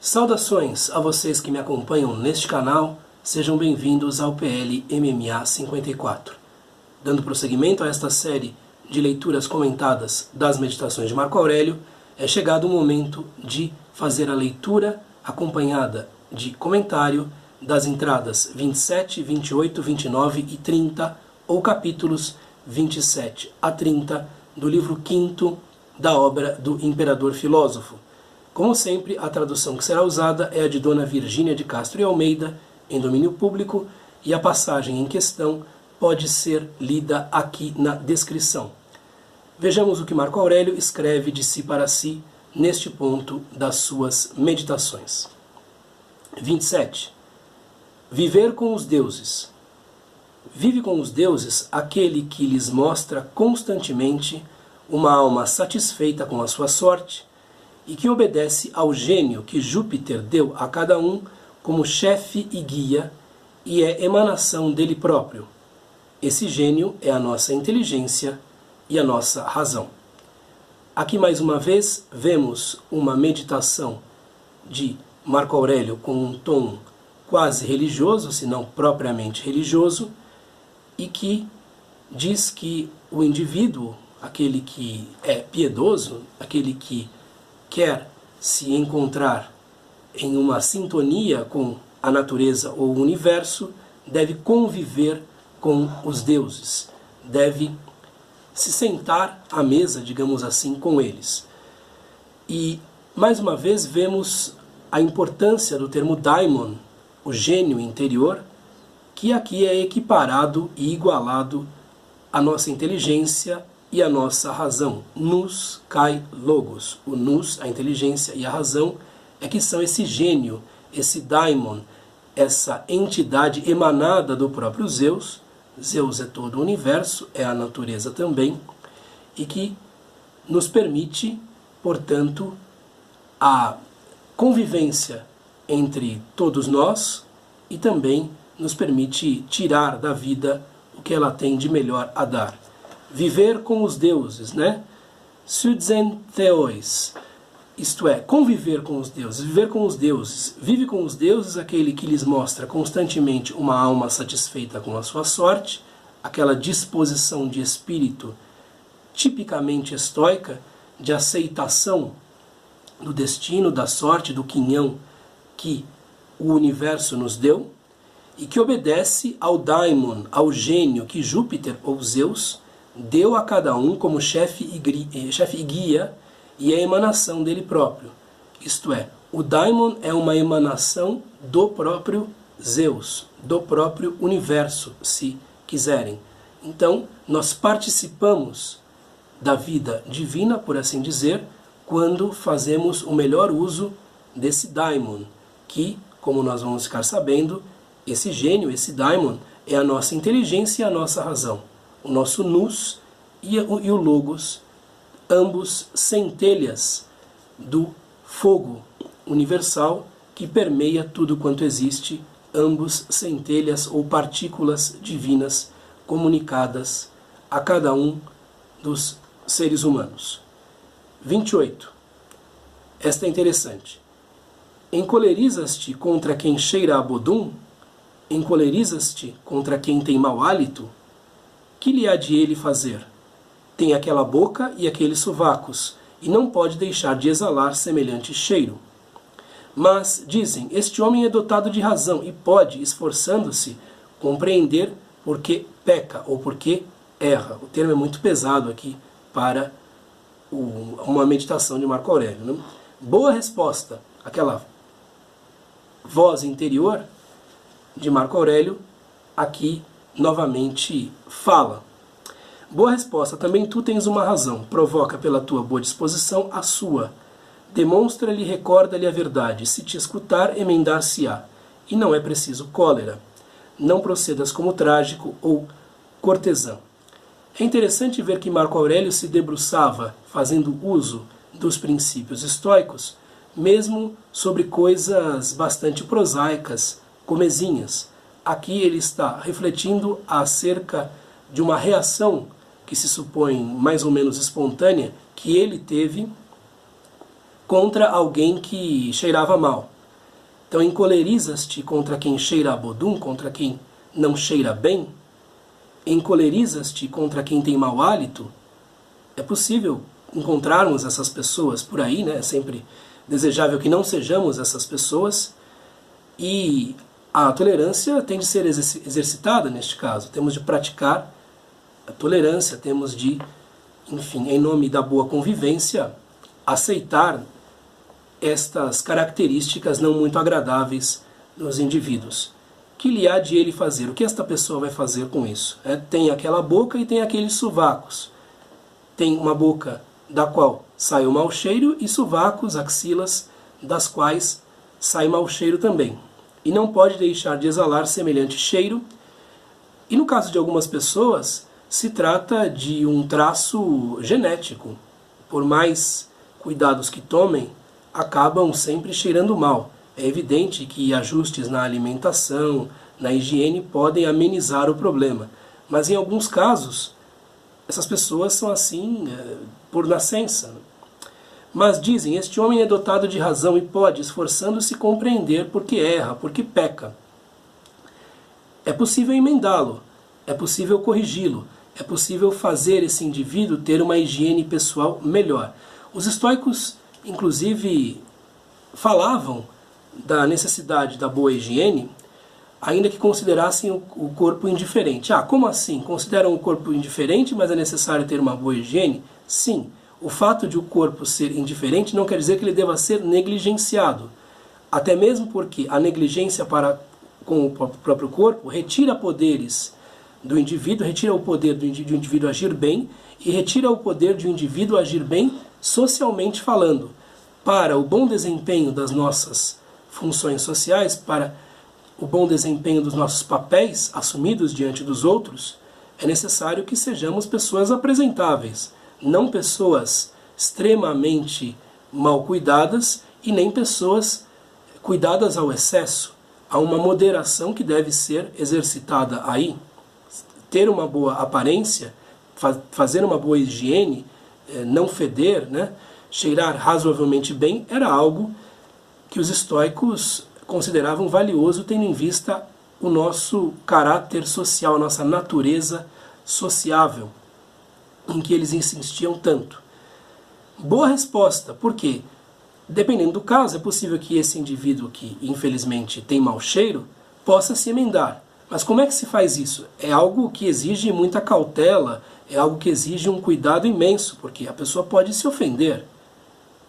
Saudações a vocês que me acompanham neste canal, sejam bem-vindos ao PL MMA 54. Dando prosseguimento a esta série de leituras comentadas das meditações de Marco Aurélio, é chegado o momento de fazer a leitura acompanhada de comentário das entradas 27, 28, 29 e 30, ou capítulos 27 a 30 do livro 5º da obra do Imperador Filósofo. Como sempre, a tradução que será usada é a de Dona Virgínia de Castro e Almeida, em domínio público, e a passagem em questão pode ser lida aqui na descrição. Vejamos o que Marco Aurélio escreve de si para si neste ponto das suas meditações. 27. Viver com os deuses. Vive com os deuses aquele que lhes mostra constantemente uma alma satisfeita com a sua sorte, e que obedece ao gênio que Júpiter deu a cada um como chefe e guia, e é emanação dele próprio. Esse gênio é a nossa inteligência e a nossa razão. Aqui mais uma vez vemos uma meditação de Marco Aurélio com um tom quase religioso, se não propriamente religioso, e que diz que o indivíduo, aquele que é piedoso, aquele que quer se encontrar em uma sintonia com a natureza ou o universo, deve conviver com os deuses, deve se sentar à mesa, digamos assim, com eles. E, mais uma vez, vemos a importância do termo daimon, o gênio interior, que aqui é equiparado e igualado à nossa inteligência e a nossa razão. Nous kai logos. O nous, a inteligência, e a razão é que são esse gênio, esse daimon, essa entidade emanada do próprio Zeus. Zeus é todo o universo, é a natureza também, e que nos permite, portanto, a convivência entre todos nós e também nos permite tirar da vida o que ela tem de melhor a dar. Viver com os deuses, né? Sutzen theois, isto é, conviver com os deuses, viver com os deuses. Vive com os deuses aquele que lhes mostra constantemente uma alma satisfeita com a sua sorte, aquela disposição de espírito tipicamente estoica, de aceitação do destino, da sorte, do quinhão que o universo nos deu, e que obedece ao daimon, ao gênio que Júpiter ou Zeus deu a cada um como chefe e guia, e é a emanação dele próprio. Isto é, o daimon é uma emanação do próprio Zeus, do próprio universo, se quiserem. Então, nós participamos da vida divina, por assim dizer, quando fazemos o melhor uso desse daimon, que, como nós vamos ficar sabendo, esse gênio, esse daimon, é a nossa inteligência e a nossa razão. O nosso nous e o logos, ambos centelhas do fogo universal que permeia tudo quanto existe, ambos centelhas ou partículas divinas comunicadas a cada um dos seres humanos. 28. Esta é interessante. Encolerizas-te contra quem cheira a bodum? Encolerizas-te contra quem tem mau hálito? Que lhe há de ele fazer? Tem aquela boca e aqueles sovacos, e não pode deixar de exalar semelhante cheiro. Mas, dizem, este homem é dotado de razão e pode, esforçando-se, compreender por que peca ou por que erra. O termo é muito pesado aqui para uma meditação de Marco Aurélio, né? Boa resposta, aquela voz interior de Marco Aurélio, aqui novamente fala. Boa resposta, também tu tens uma razão, provoca pela tua boa disposição a sua. Demonstra-lhe, recorda-lhe a verdade, se te escutar, emendar-se-á. E não é preciso cólera. Não procedas como trágico ou cortesão. É interessante ver que Marco Aurélio se debruçava, fazendo uso dos princípios estoicos, mesmo sobre coisas bastante prosaicas, comezinhas. Aqui ele está refletindo acerca de uma reação que se supõe mais ou menos espontânea, que ele teve contra alguém que cheirava mal. Então, encolerizas-te contra quem cheira a bodum, contra quem não cheira bem? Encolerizas-te contra quem tem mau hálito? É possível encontrarmos essas pessoas por aí, né? É sempre desejável que não sejamos essas pessoas. E a tolerância tem de ser exercitada neste caso. Temos de praticar a tolerância, temos de, enfim, em nome da boa convivência, aceitar estas características não muito agradáveis nos indivíduos. Que lhe há de ele fazer? O que esta pessoa vai fazer com isso? Tem aquela boca e tem aqueles sovacos. Tem uma boca da qual sai o mau cheiro e sovacos, axilas, das quais sai mau cheiro também. E não pode deixar de exalar semelhante cheiro. E no caso de algumas pessoas, se trata de um traço genético. Por mais cuidados que tomem, acabam sempre cheirando mal. É evidente que ajustes na alimentação, na higiene, podem amenizar o problema. Mas em alguns casos, essas pessoas são assim por nascença. Mas dizem, este homem é dotado de razão e pode, esforçando-se, compreender porque erra, porque peca. É possível emendá-lo, é possível corrigi-lo, é possível fazer esse indivíduo ter uma higiene pessoal melhor. Os estoicos, inclusive, falavam da necessidade da boa higiene, ainda que considerassem o corpo indiferente. Como assim? Consideram o corpo indiferente, mas é necessário ter uma boa higiene? Sim. O fato de o corpo ser indiferente não quer dizer que ele deva ser negligenciado. Até mesmo porque a negligência para com o próprio corpo retira poderes do indivíduo, retira o poder do indivíduo agir bem e retira o poder de um indivíduo agir bem socialmente falando. Para o bom desempenho das nossas funções sociais, para o bom desempenho dos nossos papéis assumidos diante dos outros, é necessário que sejamos pessoas apresentáveis, não pessoas extremamente mal cuidadas e nem pessoas cuidadas ao excesso. Há uma moderação que deve ser exercitada aí. Ter uma boa aparência, fazer uma boa higiene, não feder, né? Cheirar razoavelmente bem, era algo que os estoicos consideravam valioso, tendo em vista o nosso caráter social, a nossa natureza sociável, em que eles insistiam tanto. Boa resposta, porque, dependendo do caso, é possível que esse indivíduo que, infelizmente, tem mau cheiro, possa se emendar. Mas como é que se faz isso? É algo que exige muita cautela, é algo que exige um cuidado imenso, porque a pessoa pode se ofender.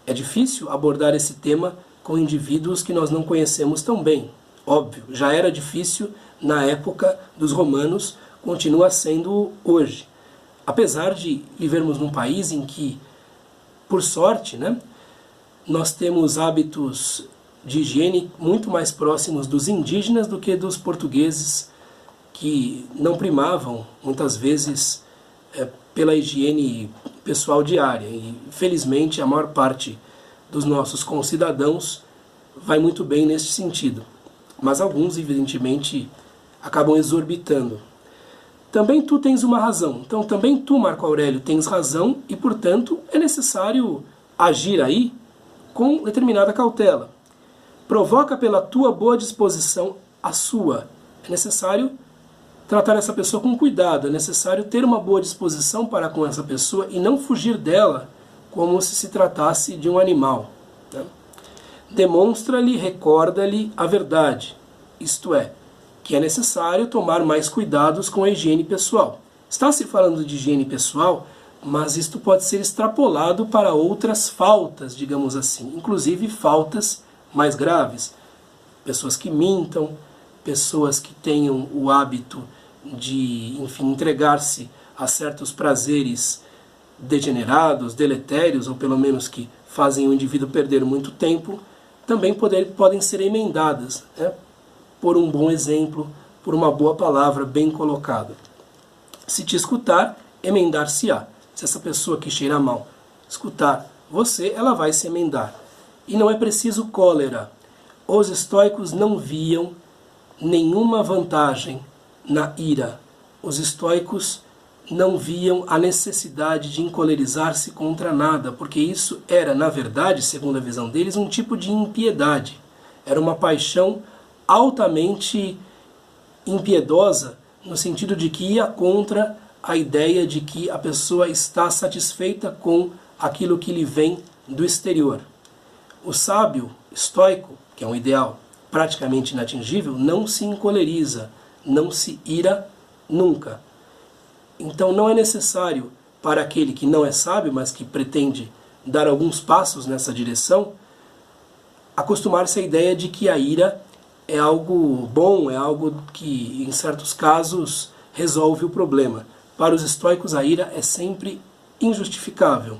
É difícil abordar esse tema com indivíduos que nós não conhecemos tão bem. Óbvio, já era difícil na época dos romanos, continua sendo hoje. Apesar de vivermos num país em que, por sorte, né, nós temos hábitos de higiene muito mais próximos dos indígenas do que dos portugueses, que não primavam, muitas vezes, pela higiene pessoal diária. E, felizmente, a maior parte dos nossos concidadãos vai muito bem nesse sentido. Mas alguns, evidentemente, acabam exorbitando. Também tu tens uma razão. Então, também tu, Marco Aurélio, tens razão e, portanto, é necessário agir aí com determinada cautela. Provoca pela tua boa disposição a sua. É necessário tratar essa pessoa com cuidado, é necessário ter uma boa disposição para com essa pessoa e não fugir dela como se tratasse de um animal. Né? Demonstra-lhe, recorda-lhe a verdade, isto é, que é necessário tomar mais cuidados com a higiene pessoal. Está se falando de higiene pessoal, mas isto pode ser extrapolado para outras faltas, digamos assim, inclusive faltas mais graves. Pessoas que mintam, pessoas que tenham o hábito de, enfim, entregar-se a certos prazeres degenerados, deletérios, ou pelo menos que fazem o indivíduo perder muito tempo, também podem ser emendadas, né? Por um bom exemplo, por uma boa palavra bem colocada. Se te escutar, emendar-se-á. Se essa pessoa que cheira mal escutar você, ela vai se emendar. E não é preciso cólera. Os estoicos não viam nenhuma vantagem na ira. Os estoicos não viam a necessidade de encolerizar-se contra nada, porque isso era, na verdade, segundo a visão deles, um tipo de impiedade. Era uma paixão altamente impiedosa, no sentido de que ia contra a ideia de que a pessoa está satisfeita com aquilo que lhe vem do exterior. O sábio estoico, que é um ideal praticamente inatingível, não se encoleriza, não se ira nunca. Então não é necessário para aquele que não é sábio, mas que pretende dar alguns passos nessa direção, acostumar-se à ideia de que a ira é algo bom, é algo que, em certos casos, resolve o problema. Para os estoicos, a ira é sempre injustificável.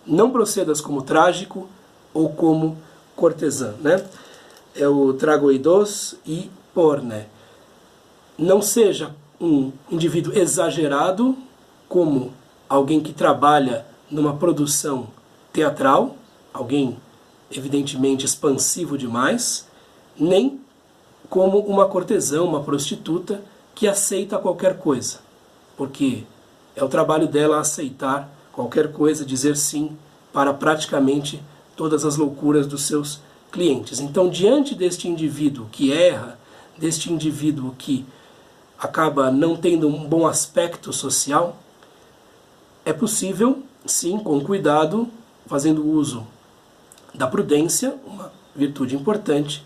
Não procedas como trágico ou como cortesã, né? É o tragoeidos e porne. Não seja um indivíduo exagerado, como alguém que trabalha numa produção teatral, alguém evidentemente expansivo demais, nem como uma cortesã, uma prostituta que aceita qualquer coisa, porque é o trabalho dela aceitar qualquer coisa, dizer sim para praticamente todas as loucuras dos seus clientes. Então, diante deste indivíduo que erra, deste indivíduo que acaba não tendo um bom aspecto social, é possível, sim, com cuidado, fazendo uso da prudência, uma virtude importante,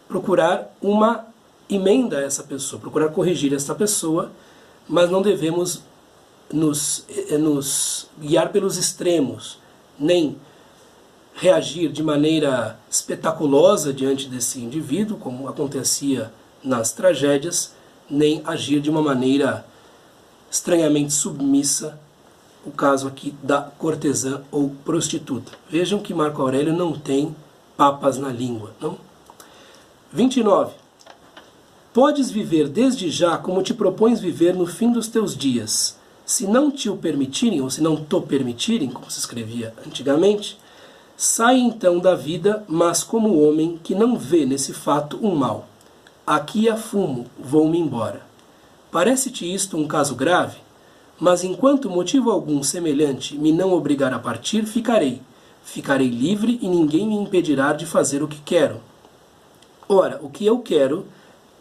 procurar uma emenda a essa pessoa, procurar corrigir essa pessoa, mas não devemos nos guiar pelos extremos, nem reagir de maneira espetaculosa diante desse indivíduo, como acontecia nas tragédias, nem agir de uma maneira estranhamente submissa, o caso aqui da cortesã ou prostituta. Vejam que Marco Aurélio não tem papas na língua, não? 29. Podes viver desde já como te propões viver no fim dos teus dias. Se não te o permitirem, ou se não te permitirem, como se escrevia antigamente, sai então da vida, mas como homem que não vê nesse fato um mal. Aqui há fumo, vou-me embora. Parece-te isto um caso grave? Mas enquanto motivo algum semelhante me não obrigar a partir, ficarei. Ficarei livre e ninguém me impedirá de fazer o que quero. Ora, o que eu quero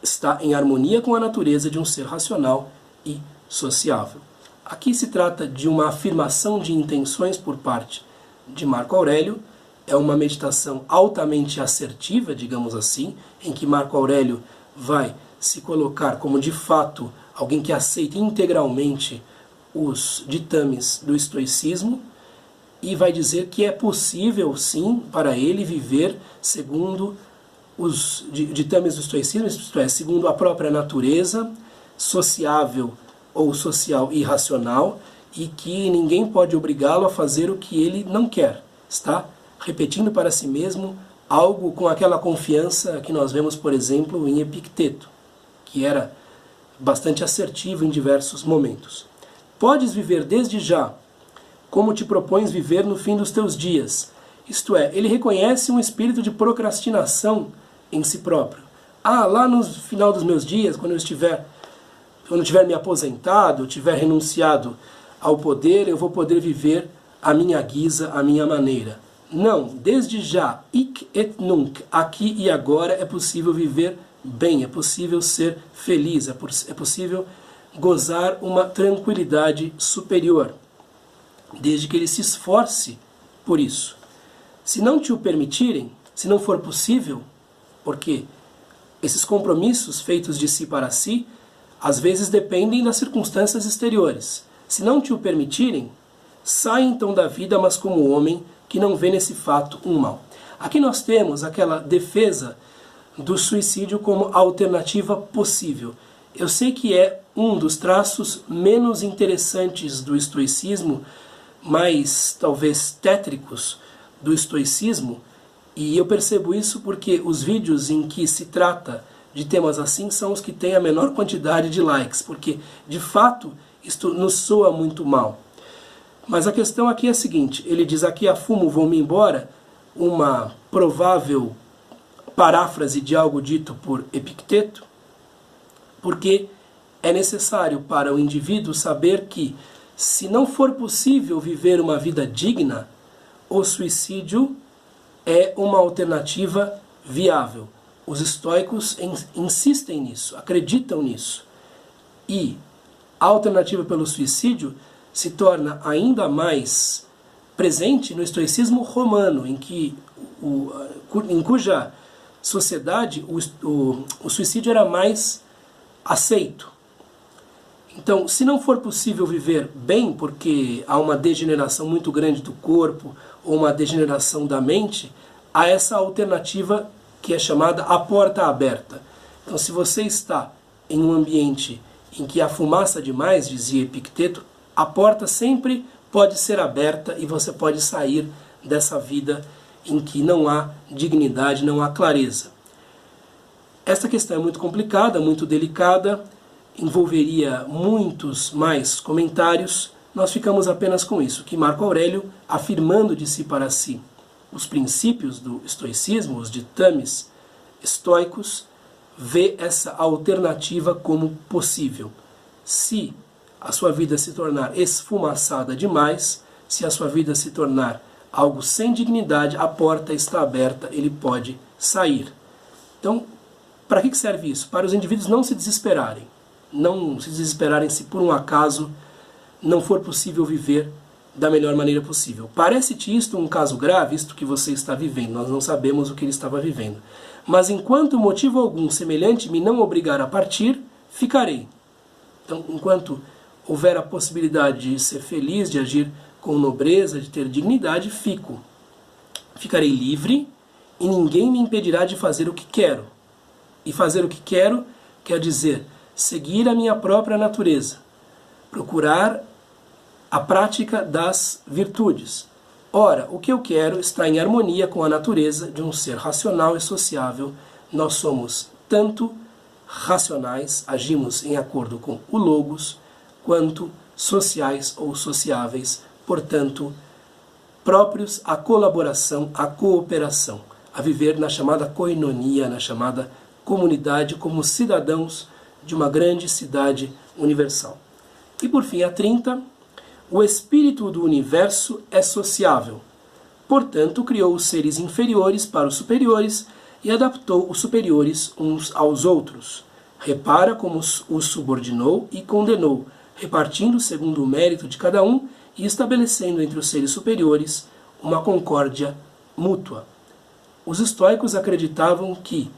está em harmonia com a natureza de um ser racional e sociável. Aqui se trata de uma afirmação de intenções por parte de Marco Aurélio. É uma meditação altamente assertiva, digamos assim, em que Marco Aurélio vai se colocar como de fato alguém que aceita integralmente os ditames do estoicismo e vai dizer que é possível sim para ele viver segundo os ditames do estoicismo, isto é, segundo a própria natureza sociável ou social e racional, e que ninguém pode obrigá-lo a fazer o que ele não quer. Está repetindo para si mesmo algo com aquela confiança que nós vemos, por exemplo, em Epicteto, que era bastante assertivo em diversos momentos. Podes viver desde já, como te propões viver no fim dos teus dias. Isto é, ele reconhece um espírito de procrastinação em si próprio. Lá no final dos meus dias, quando eu tiver me aposentado, tiver renunciado ao poder, eu vou poder viver à minha guisa, à minha maneira. Não, desde já, hic et nunc, aqui e agora é possível viver bem, é possível ser feliz, é possível gozar uma tranquilidade superior, desde que ele se esforce por isso. Se não te o permitirem, se não for possível, porque esses compromissos feitos de si para si, às vezes dependem das circunstâncias exteriores. Se não te o permitirem, sai então da vida, mas como homem que não vê nesse fato um mal. Aqui nós temos aquela defesa do suicídio como alternativa possível. Eu sei que é um dos traços menos interessantes do estoicismo, mais talvez tétricos do estoicismo, e eu percebo isso porque os vídeos em que se trata de temas assim são os que têm a menor quantidade de likes, porque de fato isto nos soa muito mal. Mas a questão aqui é a seguinte, ele diz aqui a fumo, vou-me embora, uma provável paráfrase de algo dito por Epicteto, porque é necessário para o indivíduo saber que, se não for possível viver uma vida digna, o suicídio é uma alternativa viável. Os estoicos insistem nisso, acreditam nisso. E a alternativa pelo suicídio se torna ainda mais presente no estoicismo romano, em cuja sociedade o suicídio era mais aceito. Então, se não for possível viver bem, porque há uma degeneração muito grande do corpo, ou uma degeneração da mente, há essa alternativa que é chamada a porta aberta. Então, se você está em um ambiente em que há fumaça demais, dizia Epicteto, a porta sempre pode ser aberta e você pode sair dessa vida em que não há dignidade, não há clareza. Esta questão é muito complicada, muito delicada, envolveria muitos mais comentários. Nós ficamos apenas com isso, que Marco Aurélio, afirmando de si para si os princípios do estoicismo, os ditames estoicos, vê essa alternativa como possível. Se a sua vida se tornar esfumaçada demais, se a sua vida se tornar algo sem dignidade, a porta está aberta, ele pode sair. Então, para que serve isso? Para os indivíduos não se desesperarem. Não se desesperarem se por um acaso não for possível viver da melhor maneira possível. Parece-te isto um caso grave, isto que você está vivendo, nós não sabemos o que ele estava vivendo. Mas enquanto motivo algum semelhante me não obrigar a partir, ficarei. Então, enquanto houver a possibilidade de ser feliz, de agir com nobreza, de ter dignidade, fico. Ficarei livre e ninguém me impedirá de fazer o que quero. E fazer o que quero quer dizer seguir a minha própria natureza, procurar a prática das virtudes. Ora, o que eu quero está em harmonia com a natureza de um ser racional e sociável. Nós somos tanto racionais, agimos em acordo com o logos, quanto sociais ou sociáveis, portanto, próprios à colaboração, à cooperação, a viver na chamada koinonia, na chamada comunidade, como cidadãos de uma grande cidade universal. E por fim, a 30, o espírito do universo é sociável. Portanto, criou os seres inferiores para os superiores e adaptou os superiores uns aos outros. Repara como os subordinou e condenou, repartindo segundo o mérito de cada um e estabelecendo entre os seres superiores uma concórdia mútua. Os estoicos acreditavam que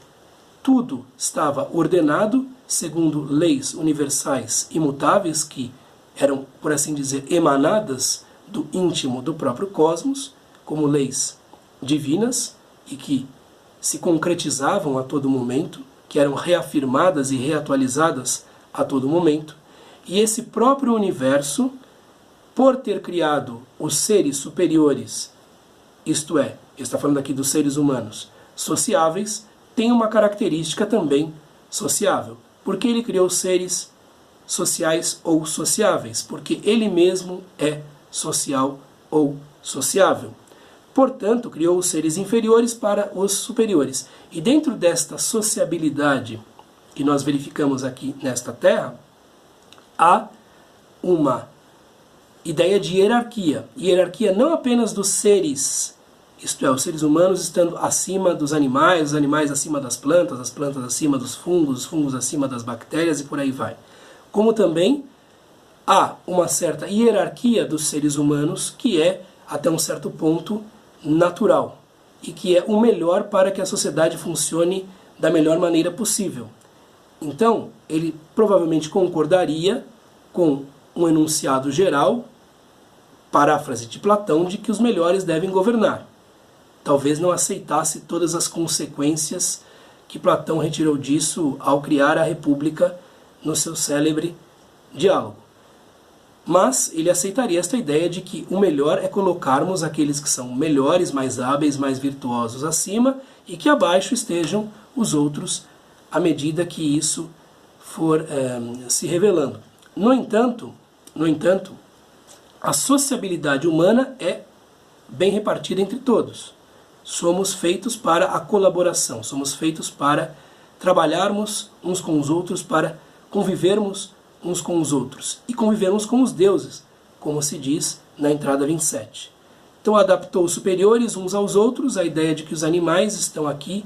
tudo estava ordenado segundo leis universais imutáveis que eram, por assim dizer, emanadas do íntimo do próprio cosmos, como leis divinas e que se concretizavam a todo momento, que eram reafirmadas e reatualizadas a todo momento. E esse próprio universo, por ter criado os seres superiores, isto é, ele está falando aqui dos seres humanos, sociáveis, tem uma característica também sociável. Porque ele criou seres sociais ou sociáveis? Porque ele mesmo é social ou sociável. Portanto, criou os seres inferiores para os superiores. E dentro desta sociabilidade que nós verificamos aqui nesta Terra, há uma ideia de hierarquia. Hierarquia não apenas dos seres, isto é, os seres humanos estando acima dos animais, os animais acima das plantas, as plantas acima dos fungos, os fungos acima das bactérias e por aí vai. Como também há uma certa hierarquia dos seres humanos que é, até um certo ponto, natural e que é o melhor para que a sociedade funcione da melhor maneira possível. Então, ele provavelmente concordaria com um enunciado geral, paráfrase de Platão, de que os melhores devem governar. Talvez não aceitasse todas as consequências que Platão retirou disso ao criar a República no seu célebre diálogo. Mas ele aceitaria esta ideia de que o melhor é colocarmos aqueles que são melhores, mais hábeis, mais virtuosos acima e que abaixo estejam os outros à medida que isso for se revelando. No entanto, a sociabilidade humana é bem repartida entre todos. Somos feitos para a colaboração, somos feitos para trabalharmos uns com os outros, para convivermos uns com os outros e conviver uns com os deuses, como se diz na entrada 27. Então adaptou os superiores uns aos outros, a ideia de que os animais estão aqui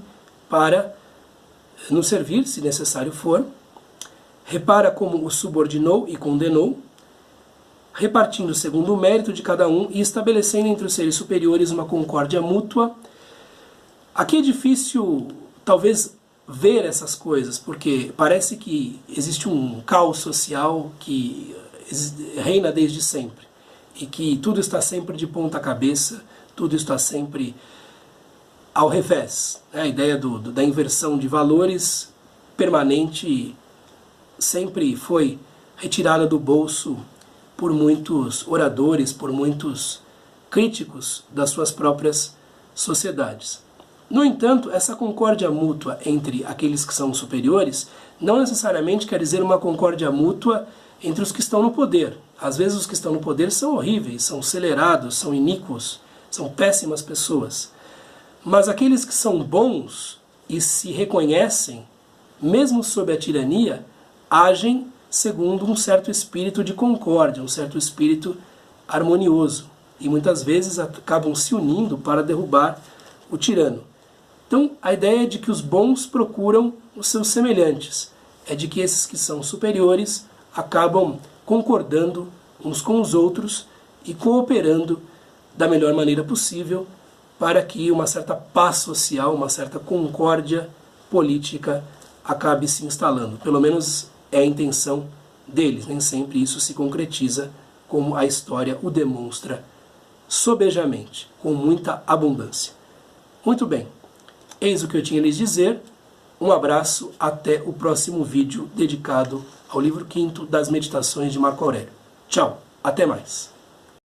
para nos servir, se necessário for. Repara como os subordinou e condenou, repartindo segundo o mérito de cada um e estabelecendo entre os seres superiores uma concórdia mútua. Aqui é difícil, talvez, ver essas coisas, porque parece que existe um caos social que reina desde sempre, e que tudo está sempre de ponta cabeça, tudo está sempre ao revés. A ideia da inversão de valores permanente sempre foi retirada do bolso por muitos oradores, por muitos críticos das suas próprias sociedades. No entanto, essa concórdia mútua entre aqueles que são superiores não necessariamente quer dizer uma concórdia mútua entre os que estão no poder. Às vezes os que estão no poder são horríveis, são acelerados, são iníquos, são péssimas pessoas. Mas aqueles que são bons e se reconhecem, mesmo sob a tirania, agem segundo um certo espírito de concórdia, um certo espírito harmonioso. E muitas vezes acabam se unindo para derrubar o tirano. Então, a ideia é de que os bons procuram os seus semelhantes. É de que esses que são superiores acabam concordando uns com os outros e cooperando da melhor maneira possível para que uma certa paz social, uma certa concórdia política acabe se instalando. Pelo menos é a intenção deles. Nem sempre isso se concretiza como a história o demonstra sobejamente, com muita abundância. Muito bem, eis o que eu tinha a lhes dizer. Um abraço, até o próximo vídeo dedicado ao livro 5º das Meditações de Marco Aurélio. Tchau, até mais.